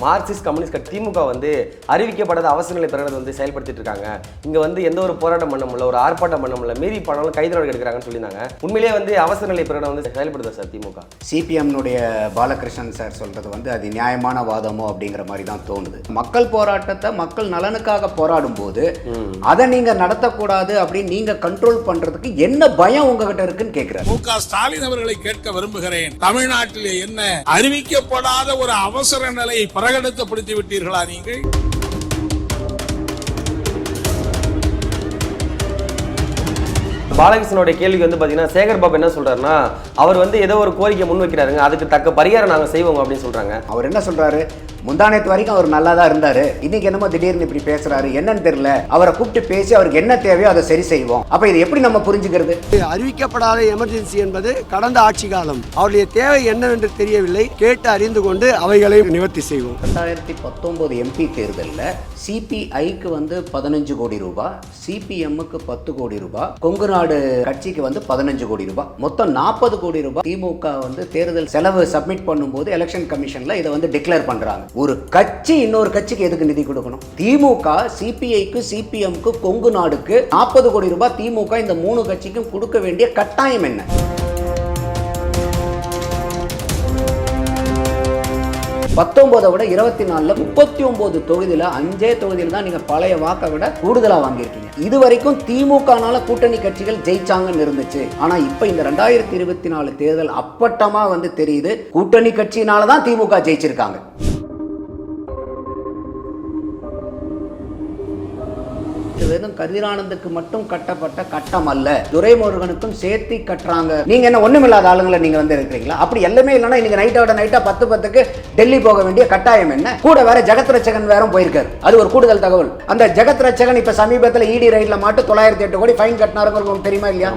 Marxist communist கட்சி திமுக வந்து அறிவிக்கப்படாத அவசர நிலை பிரகடனத்தை வந்து செயல்படுத்திட்டு இருக்காங்க. இங்க வந்து எந்த ஒரு போராட்டம் பண்ண முடியல, ஒரு ஆர்ப்பாட்டம் பண்ண முடியல, மீறி பண்ணாலும் கைது நடவடிக்கை எடுக்கிறாங்கன்னு சொல்லியிருந்தாங்க. உண்மையிலேயே வந்து அவசர நிலை பிரகடனம் வந்து செயல்படுதா சார் திமுக? சிபிஎம்னுடைய பாலகிருஷ்ணன் சார் சொல்றது வந்து அது நியாயமான வாதமோ அப்படிங்கிற மாதிரி தான் தோணுது. மக்கள் போராட்டத்தை மக்கள் நலனுக்காக போராடும் போது அதை நீங்க நடத்தக்கூடாது அப்படின்னு நீங்க கண்ட்ரோல் பண்றதுக்கு என்ன பயம் உங்ககிட்ட இருக்குன்னு கேட்கிறார். மு.க. ஸ்டாலின் அவர்களை கேட்க விரும்புகிறேன். தமிழ்நாட்டிலே என்ன அறிவிக்கப்படாத ஒரு அவசர நிலையை பிரகடனப்படுத்தி விட்டீர்களா நீங்கள்? பாலகிருஷ்ணனுடைய கேள்விக்கு வந்து பாத்தீங்கன்னா சேகர் பாபு என்ன சொல்றாருன்னா, அவர் வந்து ஏதோ ஒரு கோரிக்கை முன் வைக்கிறாருங்க, அதுக்கு தக்க பரிகாரம் நாங்க செய்வோம் அப்படின்னு சொல்றாங்க. அவர் என்ன சொல்றாரு, முந்தானத்து வரைக்கும் அவர் நல்லா தான் இருந்தாரு, இன்னைக்கு என்னமோ திடீர்னு இப்படி பேசுறாரு, என்னன்னு தெரியல, அவரை கூப்பிட்டு பேசி அவருக்கு என்ன தேவையோ அதை சரி செய்வோம். அப்ப இது எப்படி நம்ம புரிஞ்சுக்கிறது? அறிவிக்கப்படாத எமர்ஜென்சி என்பது கடந்த ஆட்சி காலம், அவருடைய தேவை என்னவென்று தெரியவில்லை, கேட்டு அறிந்து கொண்டு அவைகளை நிவர்த்தி செய்வோம். 2019 எம்பி தேர்தலில் சிபிஐக்கு வந்து 15 கோடி ரூபாய், சிபிஎம்முக்கு 10 கோடி ரூபாய், கொங்கு நாடு கட்சிக்கு வந்து 15 கோடி ரூபாய், மொத்தம் 40 கோடி ரூபாய் திமுக வந்து தேர்தல் செலவு சப்மிட் பண்ணும்போது எலெக்ஷன் கமிஷன்ல இதை வந்து டிக்ளேர் பண்றாங்க. ஒரு கட்சி இன்னொரு கட்சிக்கு எதுக்கு நிதி கொடுக்கணும்? திமுக சிபிஐக்கு, சிபிஎம்க்கு, கொங்கு நாடுக்கு 40 கோடி ரூபாய் திமுக இந்த 3 கட்சிக்கும் கொடுக்க வேண்டிய கட்டாயம் என்ன? 19 விட 24ல 39 தொகுதியில் 5 தொகுதியில் தான் நீங்க பழைய வாக்கை விட கூடுதலா வாங்கியிருக்கீங்க. இது வரைக்கும் திமுகனால கூட்டணி கட்சிகள் ஜெயிச்சாங்கன்னு இருந்துச்சு. ஆனா இப்ப இந்த 2024 தேர்தல் அப்பட்டமா வந்து தெரியுது, கூட்டணி கட்சியினால தான் திமுக ஜெயிச்சிருக்காங்க. வெறும் கதிரானந்துக்கு மட்டும் கட்டப்பட்ட கட்டம் அல்ல, துரைமுருகனுக்கும் சேர்த்து கட்டுறாங்க. நீங்க என்ன ஒண்ணுமில்லாத ஆளுங்களை நீங்க வந்து இருக்கிறீங்களா? அப்படி எல்லாமே இல்லைன்னா இன்னைக்கு நைட்டோட நைட்டா 10:10க்கு டெல்லி போக வேண்டிய கட்டாயம் என்ன? கூட வேற ஜெகத் ரட்சகன் வேற போயிருக்காரு, அது ஒரு கூடுதல் தகவல். அந்த ஜெகத் ரட்சகன் இப்ப சமீபத்தில் இடி ரைட்ல மாட்டு 908 கோடி ஃபைன் கட்டினாருங்க, உங்களுக்கு தெரியுமா இல்லையா?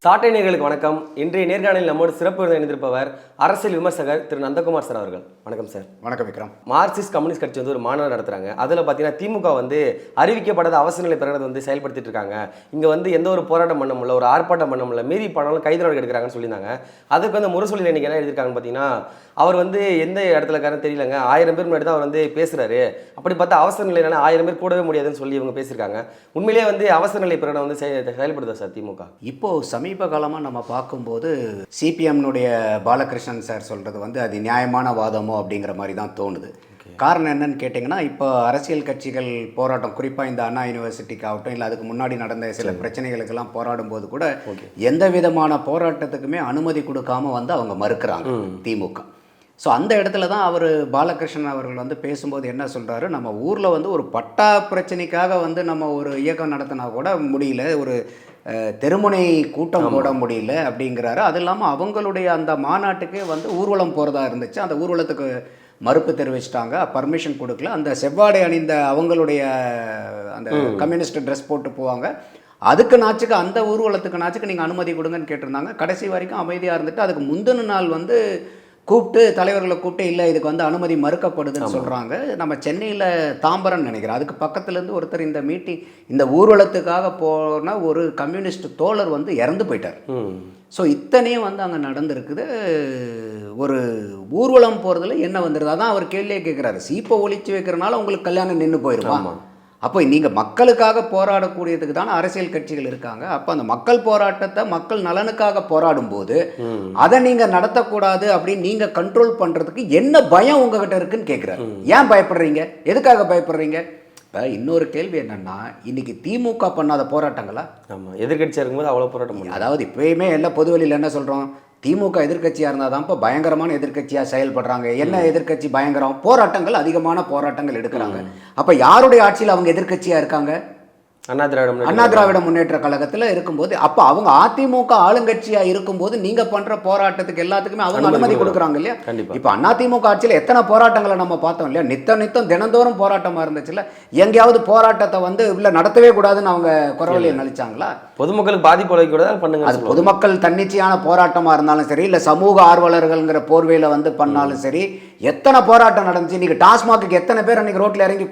சாட்டை நேயர்களுக்கு வணக்கம். இன்றைய நேர்காணலில் நம்மோடு சிறப்பு விருந்தினர் இணைந்திருப்பவர் அரசியல் விமர்சகர் திரு நந்தகுமார் சார் அவர்கள். வணக்கம் சார். வணக்கம் விக்ரம். மார்க்சிஸ்ட் கம்யூனிஸ்ட் கட்சி வந்து ஒரு மாநாடு நடத்துறாங்க. அதில் பார்த்தீங்கன்னா திமுக வந்து அறிவிக்கப்படாத அவசர நிலை பிரகடனத்தை வந்து செயல்படுத்திட்டு இருக்காங்க. இங்கே வந்து எந்த ஒரு போராட்டம் பண்ண முடியல, ஒரு ஆர்ப்பாட்டம் பண்ண முடியல, மீறி பண்ணாலும் கைது நடவடிக்கை எடுக்கிறாங்கன்னு சொல்லியிருந்தாங்க. அதுக்கு வந்து முரசொலியில் இன்னைக்கு என்ன எழுதியிருக்காங்கன்னு பார்த்தீங்கன்னா, அவர் வந்து எந்த இடத்துல இருக்காருன்னு தெரியலங்க, 1000 பேர் முன்னாடி தான் அவர் வந்து பேசுறாரு, அப்படி பார்த்தா அவசர நிலையில 1000 பேர் கூடவே முடியாதுன்னு சொல்லி இவங்க பேசியிருக்காங்க. உண்மையிலேயே வந்து அவசர நிலை பிரகடனம் வந்து செயல்படுதா சார் திமுக? இப்போ சமீப காலமாக நம்ம பார்க்கும்போது சிபிஎம்னுடைய பாலகிருஷ்ணன் சார் சொல்கிறது வந்து அது நியாயமான வாதமோ அப்படிங்கிற மாதிரி தான் தோணுது. காரணம் என்னன்னு கேட்டிங்கன்னா, இப்போ அரசியல் கட்சிகள் போராட்டம், குறிப்பாக இந்த அண்ணா யூனிவர்சிட்டிக்கு ஆகட்டும், இல்லை அதுக்கு முன்னாடி நடந்த சில பிரச்சனைகளுக்கெல்லாம் போராடும் போது கூட எந்த விதமான போராட்டத்துக்குமே அனுமதி கொடுக்காம வந்து அவங்க மறுக்கிறாங்க திமுக. ஸோ அந்த இடத்துல தான் அவர் பாலகிருஷ்ணன் அவர்கள் வந்து பேசும்போது என்ன சொல்கிறாரு, நம்ம ஊரில் வந்து ஒரு பட்டா பிரச்சனைக்காக வந்து நம்ம ஒரு இயக்கம் நடத்தினா கூட முடியல, ஒரு தெருமுனை கூட்டம் போட முடியல அப்படிங்கிறாரு. அது இல்லாமல் அவங்களுடைய அந்த மாநாட்டுக்கே வந்து ஊர்வலம் போகிறதா இருந்துச்சு, அந்த ஊர்வலத்துக்கு மறுப்பு தெரிவிச்சிட்டாங்க, பர்மிஷன் கொடுக்கல. அந்த செவ்வாடை அணிந்த அவங்களுடைய அந்த கம்யூனிஸ்ட் ட்ரெஸ் போட்டு போவாங்க, அதுக்கு நாச்சுக்கு அந்த ஊர்வலத்துக்கு நாச்சுக்கு நீங்கள் அனுமதி கொடுங்கன்னு கேட்டிருந்தாங்க. கடைசி வரைக்கும் அமைதியாக இருந்துட்டு அதுக்கு முந்தின நாள் வந்து கூப்பிட்டு தலைவர்களை கூப்பிட்டு இல்லை இதுக்கு வந்து அனுமதி மறுக்கப்படுதுன்னு சொல்கிறாங்க. நம்ம சென்னையில் தாம்பரம் நினைக்கிறேன், அதுக்கு பக்கத்துலேருந்து ஒருத்தர் இந்த மீட்டிங் இந்த ஊர்வலத்துக்காக போன ஒரு கம்யூனிஸ்ட் தோழர் வந்து இறந்து போயிட்டார். ஸோ இத்தனையும் வந்து அங்கே நடந்திருக்குது. ஒரு ஊர்வலம் போகிறதுல என்ன வந்துடுது? அதான் அவர் கேள்வியே கேட்குறாரு, சீப்பை ஒழிச்சு வைக்கிறனால உங்களுக்கு கல்யாணம் நின்று போயிடுமா? அப்போ நீங்கள் மக்களுக்காக போராடக்கூடியதுக்கு தானே அரசியல் கட்சிகள் இருக்காங்க. அப்போ அந்த மக்கள் போராட்டத்தை மக்கள் நலனுக்காக போராடும் போது அதை நீங்கள் நடத்தக்கூடாது அப்படின்னு நீங்கள் கண்ட்ரோல் பண்ணுறதுக்கு என்ன பயம் உங்ககிட்ட இருக்குன்னு கேட்குறாரு. ஏன் பயப்படுறீங்க? எதுக்காக பயப்படுறீங்க? இப்போ இன்னொரு கேள்வி என்னன்னா, இன்னைக்கு திமுக பண்ணாத போராட்டங்களா? ஆமாம், எதிர்கட்சியாக இருக்கும்போது அவ்வளோ போராட்டம். அதாவது இப்போயுமே எல்லாம் பொதுவெளியில் என்ன சொல்கிறோம், திமுக எதிர்கட்சியாக இருந்தால் தான் இப்போ பயங்கரமான எதிர்கட்சியாக செயல்படுறாங்க. என்ன எதிர்கட்சி பயங்கரம்? போராட்டங்கள், அதிகமான போராட்டங்கள் எடுக்கிறாங்க. அப்போ யாருடைய ஆட்சியில் அவங்க எதிர்கட்சியாக இருக்காங்க? அண்ணா திராவிட முன்னேற்ற கழகத்தில் இருக்கும்போது, அப்போ அவங்க அதிமுக ஆளுங்கட்சியாக இருக்கும்போது நீங்கள் பண்ணுற போராட்டத்துக்கு எல்லாத்துக்குமே அவங்க அனுமதி கொடுக்குறாங்க இல்லையா? இப்போ அதிமுக ஆட்சியில் எத்தனை போராட்டங்களை நம்ம பார்த்தோம் இல்லையா? நித்தம் தினந்தோறும் போராட்டமாக இருந்துச்சுல்ல. எங்கேயாவது போராட்டத்தை வந்து இல்லை நடத்தவே கூடாதுன்னு அவங்க குரவழியை நடிச்சாங்களா? பொதுமக்களுக்கு பாதிப்பு விளைவிக்கூடாது பண்ணுங்க. அது பொதுமக்கள் தன்னிச்சையான போராட்டமாக இருந்தாலும் சரி, இல்லை சமூக ஆர்வலர்கள்ங்கிற போர்வையில் வந்து பண்ணாலும் சரி, எத்தனை போராட்டம் நடந்துச்சு. இன்னைக்கு டாஸ்மாக்கு எத்தனை பேர் அன்னைக்கு ரோட்ல இறங்கி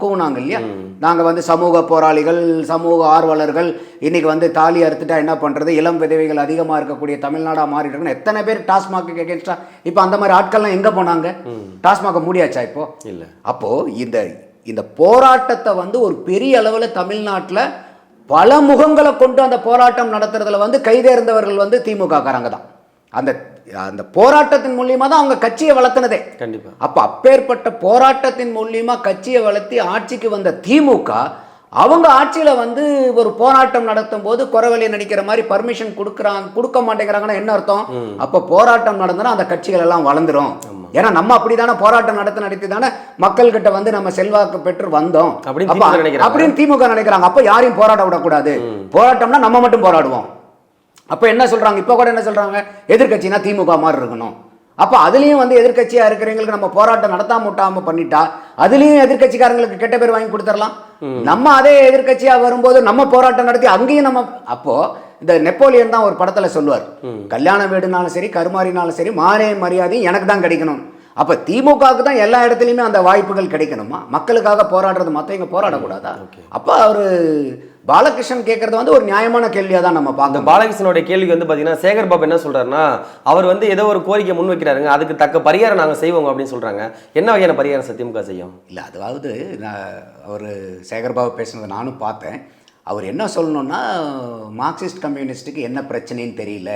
கூவுனாங்க இல்லையா. நாங்க வந்து சமூக போராளிகள், சமூக ஆர்வலர்கள், இன்னைக்கு வந்து தாலி அறுத்துட்டா என்ன பண்றது, இளம் விதவைகள் அதிகமா இருக்கக்கூடிய தமிழ்நாடா மாறிட்டு இருக்குன்னு எத்தனை பேர் டாஸ்மாக்கு எகென்ஸ்டா. இப்போ அந்த மாதிரி ஆட்கள்லாம் எங்க போனாங்க? டாஸ்மாக மூடியாச்சா இப்போ? இல்ல. அப்போ இந்த போராட்டத்தை வந்து ஒரு பெரிய அளவில் தமிழ்நாட்டில் பல முகங்களை கொண்டு அந்த போராட்டம் நடத்துறதுல வந்து கைதேர்ந்தவர்கள் வந்து திமுக காரங்க தான். அந்த போராட்டத்தின் மூலியமா தான் அவங்க கட்சியை வளர்த்துனதே. கண்டிப்பா. அப்ப அப்பேற்பட்ட போராட்டத்தின் மூலியமா கட்சியை வளர்த்தி ஆட்சிக்கு வந்த திமுக அவங்க ஆட்சியில வந்து ஒரு போராட்டம் நடத்தும் போது குறவழி நடிக்கிற மாதிரி பர்மிஷன் கொடுக்க மாட்டேங்கிறாங்கன்னா என்ன அர்த்தம்? அப்ப போராட்டம் நடந்தனா அந்த கட்சிகள் எல்லாம் வளர்ந்துரும். ஏன்னா நம்ம அப்படிதானே போராட்டம் நடத்தி தானே மக்கள் கிட்ட வந்து நம்ம செல்வாக்கு பெற்று வந்தோம் அப்படின்னு திமுக நினைக்கிறாங்க. அப்ப யாரையும் போராட விடக்கூடாது, போராட்டம்னா நம்ம மட்டும் போராடுவோம். அப்ப என்ன சொல்றாங்க, இப்ப கூட என்ன சொல்றாங்க, எதிர்கட்சினா திமுக மாதிரி இருக்கணும். அப்ப அதுலயும் வந்து எதிர்கட்சியா இருக்கிறவங்களுக்கு நம்ம போராட்டம் நடத்தாம பண்ணிட்டா அதுலயும் எதிர்கட்சிக்காரங்களுக்கு கெட்ட பேர் வாங்கி கொடுத்துடலாம். நம்ம அதே எதிர்கட்சியா வரும்போது நம்ம போராட்டம் நடத்தி அங்கேயும் நம்ம. அப்போ இந்த நெப்போலியன் தான் ஒரு படத்துல சொல்லுவார், கல்யாண வீடுனாலும் சரி கருமாறினாலும் சரி மாறே மரியாதையும் எனக்கு தான் கிடைக்கணும். அப்ப திமுகவுக்கு தான் எல்லா இடத்துலயுமே அந்த வாய்ப்புகள் கிடைக்கணுமா? மக்களுக்காக போராடுறது மற்றவங்க போராடக்கூடாதா? அப்ப அவரு பாலகிருஷ்ணன் கேட்கறது வந்து ஒரு நியாயமான கேள்வியா தான் நம்ம பார்க்கணும். பாலகிருஷ்ணனுடைய கேள்விக்கு வந்து பாத்தீங்கன்னா சேகர் பாபு என்ன சொல்றாருன்னா, அவர் வந்து ஏதோ ஒரு கோரிக்கை முன் வைக்கிறாருங்க, அதுக்கு தக்க பரிகாரம் நாங்க செய்வோம் அப்படின்னு சொல்றாங்க. என்ன வகையான பரிகாரம் திமுக செய்யும்? இல்ல அதாவது அவர் சேகர் பாபு பேசுனதை நானும் பார்த்தேன். அவர் என்ன சொல்லணும்னா, மார்க்சிஸ்ட் கம்யூனிஸ்டுக்கு என்ன பிரச்சனைன்னு தெரியல,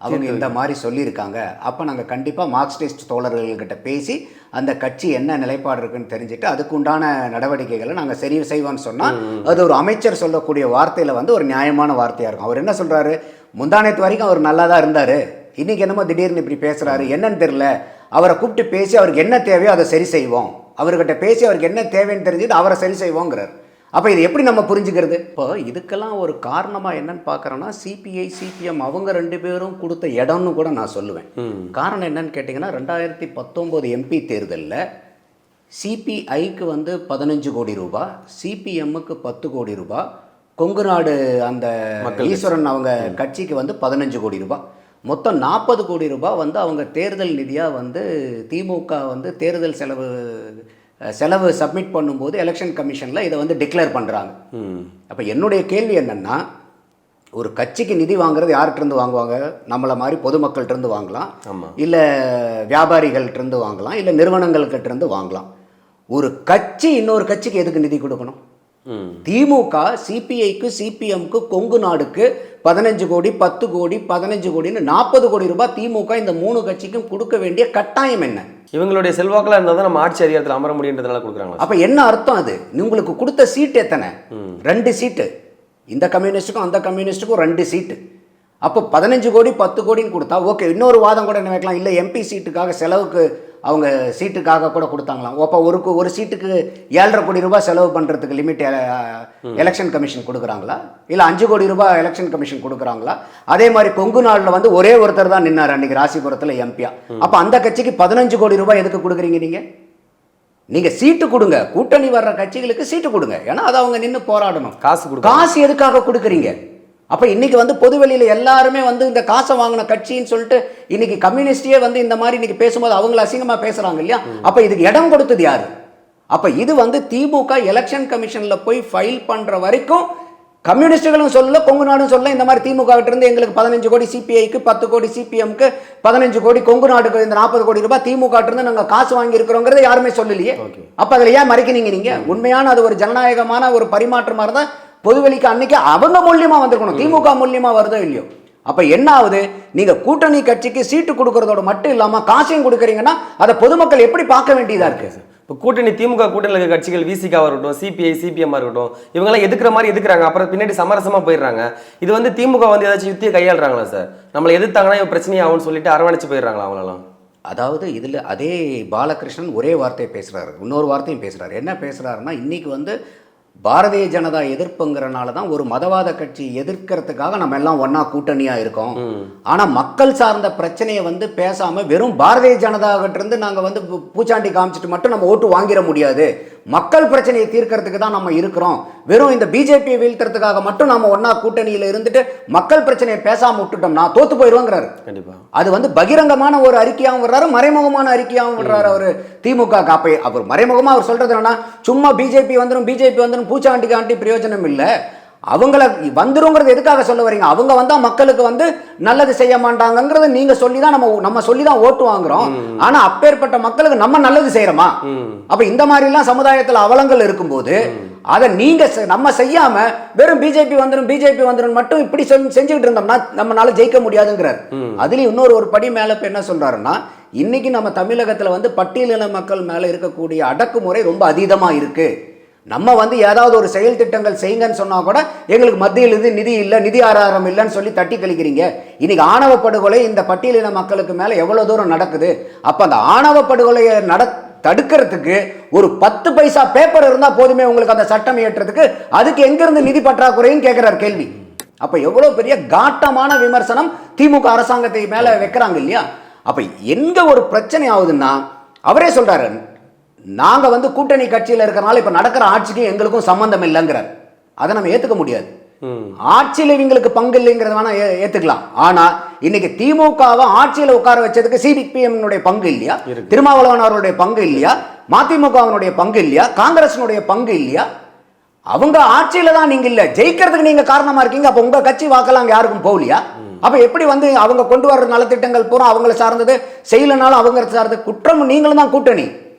அவங்க இந்த மாதிரி சொல்லியிருக்காங்க. அப்போ நாங்கள் கண்டிப்பாக மார்க்சிஸ்ட் தோழர்கள்கிட்ட பேசி அந்த கட்சி என்ன நிலைப்பாடு இருக்குன்னு தெரிஞ்சுட்டு அதுக்கு உண்டான நடவடிக்கைகளை நாங்கள் சரி செய்வோம்னு சொன்னால் அது ஒரு அமைச்சர் சொல்லக்கூடிய வார்த்தையில் வந்து ஒரு நியாயமான வார்த்தையாக இருக்கும். அவர் என்ன சொல்கிறாரு, முந்தானத்து வரைக்கும் அவர் நல்லா தான் இருந்தார், இன்றைக்கி என்னமோ திடீர்னு இப்படி பேசுகிறாரு, என்னன்னு தெரியல, அவரை கூப்பிட்டு பேசி அவருக்கு என்ன தேவையோ அதை சரி செய்வோம், அவர்கிட்ட பேசி அவருக்கு என்ன தேவைன்னு தெரிஞ்சுட்டு அவரை சரி செய்வோங்கிறார். அப்போ இது எப்படி நம்ம புரிஞ்சுக்கிறது? இப்போ இதுக்கெல்லாம் ஒரு காரணமாக என்னன்னு பார்க்குறோன்னா, சிபிஐ சிபிஎம் அவங்க ரெண்டு பேரும் கொடுத்த இடம்னு கூட நான் சொல்லுவேன். காரணம் என்னன்னு கேட்டிங்கன்னா, 2019 எம்பி தேர்தலில் சிபிஐக்கு வந்து 15 கோடி ரூபாய், சிபிஎம்முக்கு 10 கோடி ரூபாய், கொங்கு நாடு அந்த ஈஸ்வரன் அவங்க கட்சிக்கு வந்து 15 கோடி ரூபாய், மொத்தம் 40 கோடி ரூபாய் வந்து அவங்க தேர்தல் நிதியாக வந்து திமுக வந்து தேர்தல் செலவு சப்மிட் பண்ணும்போது எலெக்ஷன் கமிஷனில் இதை வந்து டிக்ளேர் பண்ணுறாங்க. அப்போ என்னுடைய கேள்வி என்னென்னா, ஒரு கட்சிக்கு நிதி வாங்குறது யார்கிட்டருந்து வாங்குவாங்க? நம்மளை மாதிரி பொதுமக்கள்கிட்டருந்து வாங்கலாம், இல்லை வியாபாரிகள்கிட்டருந்து வாங்கலாம், இல்லை நிறுவனங்கள்கிட்டருந்து வாங்கலாம். ஒரு கட்சி இன்னொரு கட்சிக்கு எதுக்கு நிதி கொடுக்கணும்? திமுக சிபிஐக்கு சிபிஎம்க்கு கொங்கு நாடுக்கு 15 கோடி 10 கோடி 15 கோடின்னு 40 கோடி ரூபாய் திமுக இந்த 3 கட்சிக்கும் கொடுக்க வேண்டிய கட்டாயம் என்ன? இவங்களுடைய செல்வாக்கெல்லாம் இருந்தால் தான் நம்ம ஆட்சி அதிகாரத்தில் அமர முடியுன்றதுனால கொடுக்குறாங்க. அப்போ என்ன அர்த்தம்? அது உங்களுக்கு கொடுத்த சீட்டு எத்தனை? 2 சீட்டு. இந்த கம்யூனிஸ்ட்டுக்கும் அந்த கம்யூனிஸ்ட்டுக்கும் 2 சீட்டு. அப்போ 15 கோடி 10 கோடின்னு கொடுத்தா ஓகே. இன்னொரு வாதம் கூட என்ன வைக்கலாம், இல்லை எம்பி சீட்டுக்காக செலவுக்கு அவங்க சீட்டுக்காக கூட கொடுத்தாங்களாம். அப்போ ஒரு சீட்டுக்கு 7.5 கோடி ரூபாய் செலவு பண்ணுறதுக்கு லிமிட் எலெக்ஷன் கமிஷன் கொடுக்குறாங்களா, இல்லை 5 கோடி ரூபாய் எலெக்ஷன் கமிஷன் கொடுக்குறாங்களா? அதே மாதிரி கொங்கு நாளில் வந்து ஒரே ஒருத்தர் தான் நின்னார் அன்றைக்கி ராசிபுரத்தில் எம்பியா. அப்போ அந்த கட்சிக்கு 15 கோடி ரூபாய் எதுக்கு கொடுக்குறீங்க? நீங்கள் சீட்டு கொடுங்க, கூட்டணி வர்ற கட்சிகளுக்கு சீட்டு கொடுங்க, ஏன்னா அது அவங்க நின்று போராடணும். காசு எதுக்காக கொடுக்குறீங்க? அப்போ இன்னைக்கு வந்து பொதுவெளியில் எல்லாருமே வந்து இந்த காசை வாங்கின கட்சின்னு சொல்லிட்டு இன்னைக்கு கம்யூனிஸ்டே வந்து இந்த மாதிரி இன்னைக்கு பேசும்போது அவங்கள அசிங்கமாக பேசுகிறாங்க இல்லையா? அப்போ இதுக்கு இடம் கொடுத்தது யாரு? அப்போ இது வந்து திமுக எலெக்ஷன் கமிஷனில் போய் ஃபைல் பண்ணுற வரைக்கும் கம்யூனிஸ்டுகளும் சொல்லல, கொங்கு நாடும் சொல்லல, இந்த மாதிரி திமுக இருந்து எங்களுக்கு 15 கோடி சிபிஐக்கு 10 கோடி சிபிஎம்க்கு 15 கோடி கொங்கு நாடுக்கு இந்த 40 கோடி ரூபாய் திமுக இருந்து நாங்கள் காசு வாங்கி இருக்கிறோங்கிறத யாருமே சொல்லலையே. அப்போ அதில் ஏன் மறைக்கிறீங்க? நீங்கள் உண்மையான அது ஒரு ஜனநாயகமான ஒரு பரிமாற்றமாக இருந்தால் பொதுவெளிக்கு அன்னைக்கு அவங்க மூலியமா வந்திருக்கணும், திமுக மூலியமா வருதோ இல்லையோ. அப்ப என்ன ஆகுது, நீங்க கூட்டணி கட்சிக்கு சீட்டு கொடுக்கறதோட மட்டும் இல்லாம காசையும் கொடுக்குறீங்கன்னா அதை பொதுமக்கள் எப்படி பார்க்க வேண்டியதா இருக்கு? இப்போ கூட்டணி திமுக கூட்டணியில் இருக்க கட்சிகள் விசிகாவாக இருக்கட்டும், சிபிஐ சிபிஎம்மாக இருக்கட்டும், இவங்கெல்லாம் எதுக்குற மாதிரி எதுக்குறாங்க, அப்புறம் பின்னாடி சமரசமாக போயிடுறாங்க. இது வந்து திமுக வந்து ஏதாச்சும் யுத்தியை கையாளுறாங்களா சார்? நம்மளை எதிர்த்தாங்கன்னா இவன் பிரச்சனையாகும்னு சொல்லிட்டு அரவணைச்சு போயிடுறாங்களா அவங்களெல்லாம்? அதாவது இதில் அதே பாலகிருஷ்ணன் ஒரே வார்த்தையை பேசுகிறாரு, இன்னொரு வார்த்தையும் பேசுகிறாரு. என்ன பேசுகிறாருன்னா, இன்றைக்கி வந்து பாரதிய ஜனதா எதிர்ப்புங்கிறனால தான் ஒரு மதவாத கட்சி எதிர்க்கிறதுக்காக நம்ம எல்லாம் ஒன்னா கூட்டணியாக இருக்கோம். ஆனால் மக்கள் சார்ந்த பிரச்சனையை வந்து பேசாமல் வெறும் பாரதிய ஜனதா கிட்ட இருந்து நாங்கள் வந்து பூச்சாண்டி காமிச்சிட்டு மட்டும் நம்ம ஓட்டு வாங்கிட முடியாது, மக்கள் பிரச்சனையை தீர்க்கறதுக்கு தான் நம்ம இருக்கிறோம். வெறும் இந்த பிஜேபியை வீழ்த்துறதுக்காக மட்டும் நம்ம ஒன்னா கூட்டணியில இருந்துட்டு மக்கள் பிரச்சனையை பேசாம விட்டுட்டோம்னா தோத்து போயிடுவாங்கிறாரு. கண்டிப்பா அது வந்து பகிரங்கமான ஒரு அறிக்கையாகவும் விடுறாரு, மறைமுகமான அறிக்கையாகவும் விடுறாரு அவரு திமுக. அப்ப அவர் மறைமுகமா அவர் சொல்றது என்னன்னா, சும்மா பிஜேபி வந்துடும் பூச்சாண்டிக்கு ஆண்டி பிரயோஜனம் இல்லை, அவங்கள வந்துருங்கிறது எதுக்காக சொல்ல வரீங்க? அவங்க வந்தா மக்களுக்கு வந்து நல்லது செய்ய மாட்டாங்கிறத நீங்க சொல்லிதான் நம்ம சொல்லிதான் ஓட்டு வாங்குறோம். ஆனா அப்பேற்பட்ட மக்களுக்கு நம்ம நல்லது செய்யறோமா? அப்ப இந்த மாதிரி எல்லாம் சமுதாயத்துல அவலங்கள் இருக்கும்போது அதை நீங்க நம்ம செய்யாம வெறும் பிஜேபி வந்துடும் மட்டும் இப்படி செஞ்சுக்கிட்டு இருந்தோம்னா நம்மளால ஜெயிக்க முடியாதுங்கிறார். அதுலயும் இன்னொரு படி மேல இப்ப என்ன சொல்றாருன்னா, இன்னைக்கு நம்ம தமிழகத்துல வந்து பட்டியலின மக்கள் மேல இருக்கக்கூடிய அடக்குமுறை ரொம்ப அதீதமா இருக்கு. நம்ம வந்து ஏதாவது ஒரு செயல் திட்டங்கள் செய்யுங்கன்னு சொன்னா கூட எங்களுக்கு மத்தியில் இது நிதி இல்லை, நிதி ஆதாரம் இல்லைன்னு சொல்லி தட்டி கழிக்கிறீங்க. இன்னைக்கு ஆணவ படுகொலை இந்த பட்டியலின மக்களுக்கு மேல எவ்வளவு தூரம் நடக்குது. அப்ப அந்த ஆணவ படுகொலையை தடுக்கிறதுக்கு ஒரு 10 பைசா பேப்பர் இருந்தா போதுமே உங்களுக்கு அந்த சட்டம் இயற்றதுக்கு, அதுக்கு எங்கிருந்து நிதி பற்றாக்குறைன்னு கேட்கிறார் கேள்வி. அப்ப எவ்வளவு பெரிய காட்டமான விமர்சனம் திமுக அரசாங்கத்தை மேல வைக்கிறாங்க இல்லையா? அப்ப எங்க ஒரு பிரச்சனை ஆகுதுன்னா, அவரே சொல்றாரு, நாங்க வந்து கூட்டணி கட்சியில இருக்கிறனால இப்ப நடக்கிற ஆட்சிக்கு எங்களுக்கும் சம்பந்தம் இல்லைங்கிறார். அதை நம்ம ஏத்துக்க முடியாது. ஆட்சியில் இவங்களுக்கு பங்கு இல்லைங்கிறத வேணா ஏத்துக்கலாம். ஆனா இன்னைக்கு திமுகவை ஆட்சியில உட்கார வச்சதுக்கு சிபிஎம் பங்கு இல்லையா? திருமாவளவன் அவர்களுடைய பங்கு இல்லையா? மதிமுகவினுடைய பங்கு இல்லையா? காங்கிரசினுடைய பங்கு இல்லையா? அவங்க ஆட்சியில தான் நீங்க இல்ல, ஜெயிக்கிறதுக்கு நீங்க காரணமா இருக்கீங்க. அப்ப உங்க கட்சி வாக்கெல்லாம் அங்க யாருக்கும் போகலையா? அப்ப எப்படி வந்து அவங்க கொண்டு வர்ற நலத்திட்டங்கள் பூரா அவங்களை சார்ந்தது, செய்யலனாலும் அவங்க சார்ந்தது, குற்றம் நீங்களும் தான் கூட்டணி.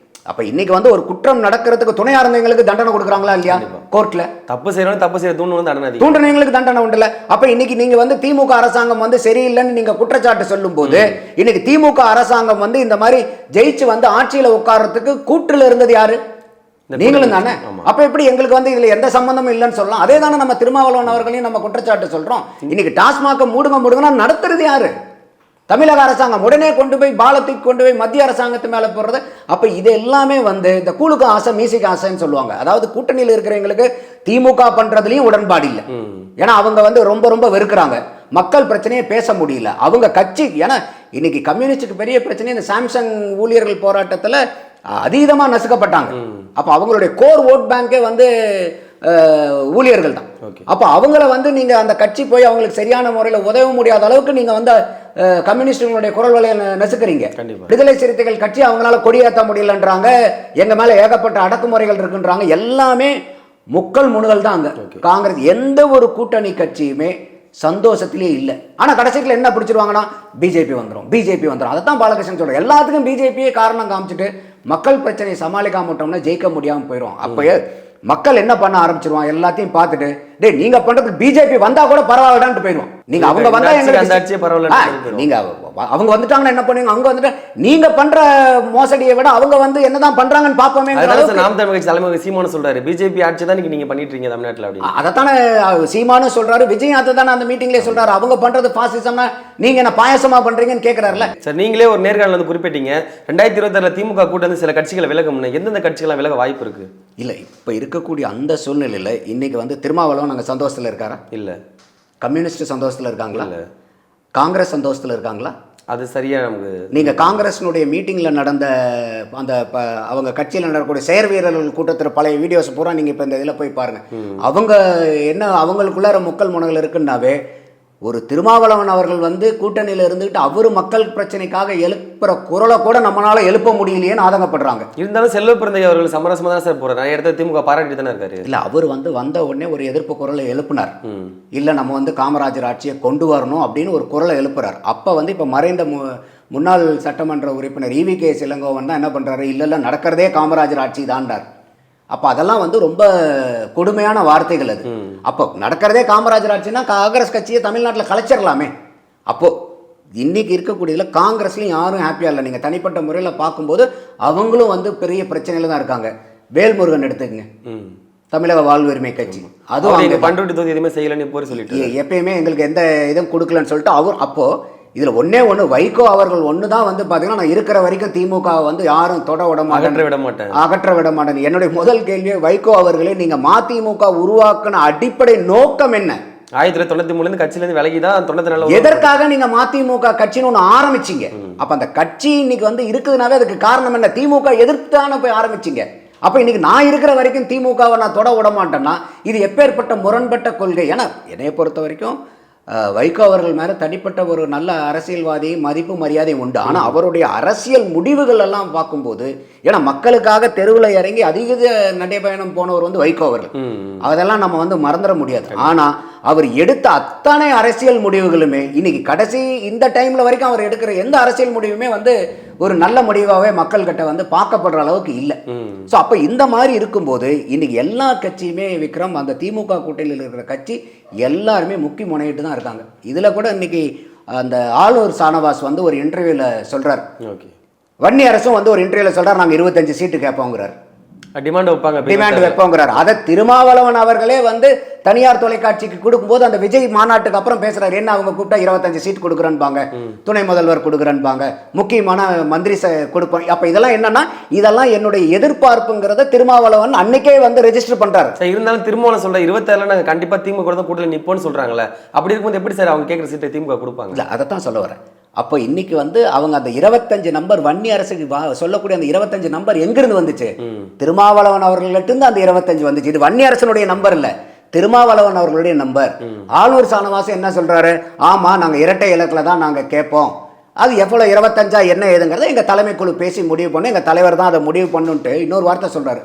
அப்ப இன்னைக்கு வந்து ஒரு குற்றம் நடக்கிறதுக்கு துணையா இருந்தவங்களுக்கு தண்டனை கொடுக்குறாங்களா இல்லையா? கோர்ட்ல தப்பு செய்யற தூண்டுனவங்களுக்கு தண்டனை உண்டுல. அப்ப இன்னைக்கு நீங்க வந்து திமுக அரசாங்கம் வந்து சரியில்லைன்னு நீங்க குற்றச்சாட்டு சொல்லும் போது, இன்னைக்கு திமுக அரசாங்கம் வந்து இந்த மாதிரி ஜெயிச்சு வந்து ஆட்சியில உட்கார்றதுக்கு கூற்றுல இருந்தது யாரு? நீங்களும் தானே. அப்ப எப்படி எங்களுக்கு வந்து இதுல எந்த சம்பந்தமும் இல்லைன்னு சொல்லலாம்? அதே தானே நம்ம திருமாவளவன் அவர்களையும் நம்ம குற்றச்சாட்டு சொல்றோம். இன்னைக்கு டாஸ்மாக மூடுங்கன்னா நடத்துறது யாரு? தமிழக அரசாங்கம். உடனே கொண்டு போய் பாலத்துக்கு கொண்டு போய் மத்திய அரசாங்கத்து மேல போடுறது. அப்ப இது எல்லாமே வந்து இந்த கூழுக்கு ஆசை மீசிக்கு ஆசைன்னு சொல்லுவாங்க. அதாவது கூட்டணியில் இருக்கிறவங்களுக்கு திமுக பண்றதுலயும் உடன்பாடு இல்லை. ஏன்னா அவங்க வந்து ரொம்ப வெறுக்கிறாங்க. மக்கள் பிரச்சனையை பேச முடியல. அவங்க கட்சி, ஏன்னா இன்னைக்கு கம்யூனிஸ்டுக்கு பெரிய பிரச்சனை இந்த சாம்சங் ஊழியர்கள் போராட்டத்துல அதீதமா நசுக்கப்பட்டாங்க. அப்ப அவங்களுடைய கோர் ஓட் பேங்கே வந்து ஊழியர்கள் தான். அப்ப அவங்கள வந்து நீங்க அந்த கட்சி போய் அவங்களுக்கு சரியான முறையில் உதவ முடியாத அளவுக்கு நீங்க வந்து கம்யூனிஸ்டுகளுடைய குரல் வலையை நசுக்கிறீங்க. விடுதலை சிறுத்தைகள் கட்சி அவங்களால கொடியேற்ற முடியலன்றாங்க, எங்க மேல ஏகப்பட்ட அடக்குமுறைகள் இருக்குன்றாங்க. எல்லாமே முக்கள் முணுகள் தான். அங்க காங்கிரஸ் எந்த ஒரு கூட்டணி கட்சியுமே சந்தோஷத்திலே இல்லை. ஆனா கடைசியில் என்ன பிடிச்சிருவாங்கன்னா பிஜேபி வந்துடும். அதைத்தான் பாலகிருஷ்ணன் சொல்றேன். எல்லாத்துக்கும் பிஜேபியே காரணம் காமிச்சிட்டு மக்கள் பிரச்சனையை சமாளிக்காம விட்டோம்னா ஜெயிக்க முடியாம போயிடும். அப்பயே மக்கள் என்ன பண்ண ஆரம்பிச்சிருவான், எல்லாத்தையும் பார்த்துட்டு டேய் நீங்க பண்றது பிஜேபி வந்தா கூட பரவாயில்லடான்ட்டு போயிடுவோம். நீங்க அவங்க வந்தா நீங்க அவங்க வந்துட்டாங்கன்னா என்ன பண்ணுவீங்க? அவங்க வந்துட்டு நீங்க பண்ற மோசடியை விட அவங்க வந்து என்னதான் பண்றாங்கன்னு பாப்போமே. நாம் தமிழ் கட்சி தலைமை சீமானு சொல்றாரு, பிஜேபி ஆட்சி தான் நீங்க பண்ணிட்டு இருக்கீங்க தமிழ்நாட்டில் அப்படின்னு. அதைத்தானே சீமானு சொல்றாரு, விஜய் அதை தானே அந்த மீட்டிங்லேயே சொல்றாரு. அவங்க பண்றது பாசிசம்னா நீங்க என்ன பாயசமா பண்றீங்கன்னு கேட்கிறாருல. சார் நீங்களே ஒரு நேர்காணல் வந்து குறிப்பிட்டீங்க 2026 திமுக கூட்டணி சில கட்சிகளை விலகும்னு. எந்தெந்த கட்சிகளை விலக வாய்ப்பு இருக்கு? இல்ல இப்ப இருக்கக்கூடிய அந்த சூழ்நிலையில இன்னைக்கு வந்து திருமாவளவன் நாங்க சந்தோஷத்துல இருக்காரா? இல்ல. கம்யூனிஸ்ட் சந்தோஷத்துல இருக்காங்களா? இல்ல. காங்கிரஸ் சந்தோஷத்துல இருக்காங்களா? அது சரியா நமக்கு. நீங்க காங்கிரஸினுடைய மீட்டிங்ல நடந்த அந்த அவங்க கட்சியில் நடக்கக்கூடிய செயற் வீரர்கள் கூட்டத்தில் பழைய வீடியோஸ் பூரா நீங்க இப்ப இந்த இதில் போய் பாருங்க. அவங்க என்ன அவங்களுக்குள்ளார முக்கல் முனைகள் இருக்குன்னாவே, ஒரு திருமாவளவன் அவர்கள் வந்து கூட்டணியில் இருந்துகிட்டு அவரு மக்கள் பிரச்சனைக்காக எழுப்புற குரலை கூட நம்மளால எழுப்ப முடியலையேன்னு ஆதங்கப்படுறாங்க. இருந்தாலும் செல்வ பிறந்தை அவர்கள் சமரசமா தான் சார் போறாரு. நான் இடத்த திமுக பாராட்டி தானே இருக்காரு. இல்ல அவர் வந்து வந்த உடனே ஒரு எதிர்ப்பு குரலை எழுப்பினார். இல்ல நம்ம வந்து காமராஜர் ஆட்சியை கொண்டு வரணும் அப்படின்னு ஒரு குரலை எழுப்புறார். அப்ப வந்து இப்ப மறைந்த முன்னாள் சட்டமன்ற உறுப்பினர் EVK இளங்கோவன் தான் என்ன பண்றாரு, இல்ல நடக்கிறதே காமராஜர் ஆட்சி தான்டார். அப்போ அதெல்லாம் வந்து ரொம்ப கொடுமையான வார்த்தைகள். அது அப்போ நடக்கிறதே காமராஜர் ஆட்சின்னா காங்கிரஸ் கட்சியை தமிழ்நாட்டில் கலைச்சிடலாமே. அப்போ இன்னைக்கு இருக்கக்கூடியதில் காங்கிரஸ்லையும் யாரும் ஹாப்பியா இல்லை. நீங்கள் தனிப்பட்ட முறையில் பார்க்கும்போது அவங்களும் வந்து பெரிய பிரச்சனையில தான் இருக்காங்க. வேல்முருகன் எடுத்துக்கங்க, தமிழக வாழ்வுரிமை கட்சி, அதுவும் பண்ருட்டி தொகுதி எதுவுமே செய்யலன்னு போய் சொல்லிட்டு எப்பயுமே எங்களுக்கு எந்த இதுவும் கொடுக்கலன்னு சொல்லிட்டு அவர். அப்போ இதில் ஒன்னே ஒன்று, வைகோ அவர்கள் ஒன்று தான் வந்து பார்த்தீங்கன்னா நான் இருக்கிற வரைக்கும் திமுக வந்து யாரும் அகற்ற விட மாட்டேன். என்னுடைய முதல் கேள்வியே வைகோ அவர்களே, நீங்கள் மதிமுக உருவாக்கின அடிப்படை நோக்கம் என்ன? 1993 கட்சியிலேருந்து விலகி தான் 94 எதற்காக நீங்க மதிமுக கட்சின்னு ஒன்று ஆரம்பிச்சிங்க? அப்ப அந்த கட்சி இன்னைக்கு வந்து இருக்குதுனாவே அதுக்கு காரணம் என்ன? திமுக எதிர்த்து தானே போய் ஆரம்பிச்சிங்க. அப்போ இன்னைக்கு நான் இருக்கிற வரைக்கும் திமுகவை நான் தொட விட மாட்டேன்னா இது எப்பேற்பட்ட முரண்பட்ட கொள்கை? ஏன்னா என்னைய பொறுத்த வரைக்கும் வைகோ அவர்கள் மேலே தனிப்பட்ட ஒரு நல்ல அரசியல்வாதி மதிப்பு மரியாதை உண்டு. ஆனால் அவருடைய அரசியல் முடிவுகள் எல்லாம் பார்க்கும்போது, ஏன்னா மக்களுக்காக தெருவில் இறங்கி அதிக நடைபயணம் போனவர் வந்து வைகோ அவர்கள், அதெல்லாம் நம்ம வந்து மறந்துட முடியாது. ஆனால் அவர் எடுத்த அத்தனை அரசியல் முடிவுகளுமே இன்னைக்கு கடைசி இந்த டைமில் வரைக்கும் அவர் எடுக்கிற எந்த அரசியல் முடிவுமே வந்து ஒரு நல்ல முடிவாகவே மக்கள்கிட்ட வந்து பார்க்கப்படுற அளவுக்கு இல்லை. ஸோ அப்போ இந்த மாதிரி இருக்கும்போது இன்னைக்கு எல்லா கட்சியுமே விக்ரம், அந்த திமுக கூட்டணியில் இருக்கிற கட்சி எல்லாருமே முக்கி முனையிட்டு தான் இருக்காங்க. இதில் கூட இன்னைக்கு அந்த ஆளூர் சானவாஸ் வந்து ஒரு இன்டர்வியூவில் சொல்கிறார், வன்னி அரசும் வந்து ஒரு இன்டர்வியூவில் சொல்கிறார், நாங்கள் 25 சீட்டு கேட்போங்கிறார், டிமாண்ட் வைப்போங்கிறார். அதை திருமாவளவன் அவர்களே வந்து தனியார் தொலைக்காட்சிக்கு கொடுக்கும்போது அந்த விஜய் மாநாட்டுக்கு அப்புறம் பேசுறாரு, என்ன அவங்க கூப்பிட்டா 25 சீட் கொடுக்குறேன்பாங்க, துணை முதல்வர் கொடுக்குறேன்பாங்க, முக்கியமான மந்திரி கொடுப்போம். அப்ப இதெல்லாம் என்னன்னா, இதெல்லாம் என்னுடைய எதிர்பார்ப்புங்கிறத திருமாவளவன் அன்னைக்கே வந்து ரெஜிஸ்டர் பண்றாரு. இருந்தாலும் திருமாவளவன் சொல்ற 27 நாங்க கண்டிப்பா திமுக தான் கூட்டணி நிப்போம்னு சொல்றாங்களே, அப்படி இருக்கும்போது எப்படி சார் அவங்க கேட்குற சீட்டை திமுக கொடுப்பாங்க? இல்லை, அதைத்தான் சொல்ல வரேன். அப்போ இன்னைக்கு வந்து அவங்க அந்த 25 நம்பர் வன்னி அரசுக்கு சொல்லக்கூடிய அந்த 25 நம்பர் எங்கிருந்து வந்துச்சு? திருமாவளவன் அவர்களிட்டிருந்து அந்த 25 வந்துச்சு. இது வன்னி அரசனுடைய நம்பர் இல்லை, திருமாவளவன் அவர்களுடைய நம்பர். ஆளூர் சானவாசம் என்ன சொல்றாரு, ஆமா நாங்க இரட்டை இலக்கில் தான் நாங்க கேட்போம், அது எவ்வளோ 25 என்ன ஏதுங்கிறத எங்க தலைமை குழு பேசி முடிவு பண்ணு, எங்க தலைவர் தான் அதை முடிவு பண்ணுன்ட்டு இன்னொரு வார்த்தை சொல்றாரு.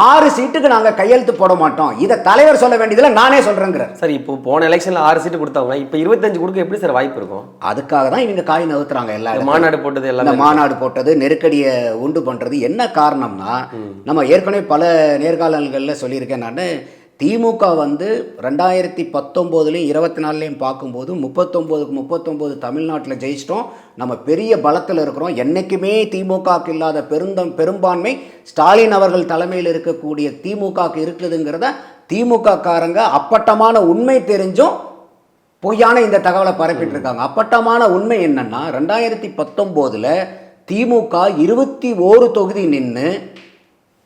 6 சீட்டுக்கு நாங்க கையெழுத்து போட மாட்டோம், இதை தலைவர் சொல்ல வேண்டியதுல நானே சொல்றேங்கிறார். சார் இப்போ போன எலெக்ஷன்ல 6 சீட்டு கொடுத்தவங்க இப்போ 25 கொடுக்க எப்படி சார் வாய்ப்பு இருக்கும்? அதுக்காக தான் இவங்க காய் நவுத்துறாங்க. எல்லாரும் மாநாடு போட்டது, எல்லாம் மாநாடு போட்டது, நெருக்கடியை உண்டு பண்றது. என்ன காரணம்னா, நம்ம ஏற்கனவே பல நேர்காணல்களில் சொல்லியிருக்கேன் நான், திமுக வந்து 2019லையும் 24லையும் பார்க்கும்போது 39க்கு 39 தமிழ்நாட்டில் ஜெயிச்சிட்டோம், நம்ம பெரிய பலத்தில் இருக்கிறோம். என்றைக்குமே திமுகவுக்கு இல்லாத பெரும்பான்மை ஸ்டாலின் அவர்கள் தலைமையில் இருக்கக்கூடிய திமுகவுக்கு இருக்குதுங்கிறத திமுக காரங்க அப்பட்டமான உண்மை தெரிஞ்சும் பொய்யான இந்த தகவலை பரப்பிட்டு இருக்காங்க. அப்பட்டமான உண்மை என்னன்னா, 2019ல் திமுக 21 தொகுதி நின்று